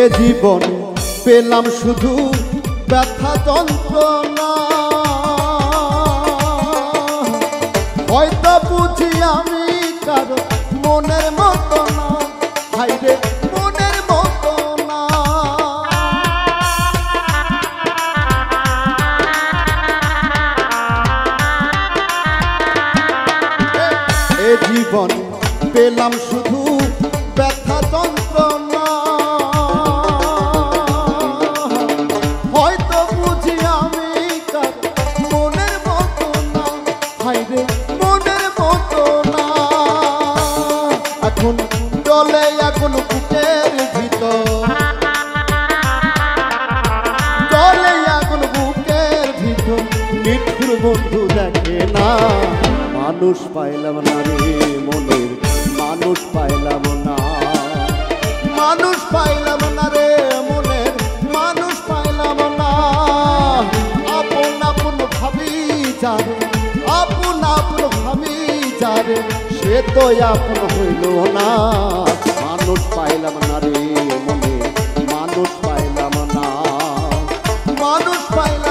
এ জীবন পেলাম শুধু ব্যথা যন্ত্রণা, হয়তো বুঝি আমি কারো মনের মতো না, হাইরে মনের মতো না। এ জীবন পেলাম শুধু ব্যথা যন্ত্রণা, হয়তো বুঝি আমি কার মনের মতো না, হাইরে মনের মতো না। এখন চলে এখন বুকের ভিতর, চলে এখন বুকের ভিতর, নিঠুর বন্ধু দেখে না। মানুষ পাইলাম না রে মনের, মানুষ পাইলাম না, মানুষ পাইলাম না রে মনের, মানুষ পাইলাম না। আপন আপন ভাবি যারে, আপন আপন ভাবি যারে, সে তো আপন হইল না। মানুষ পাইলাম না রে মনের, মানুষ পাইলাম না, মানুষ পাইলাম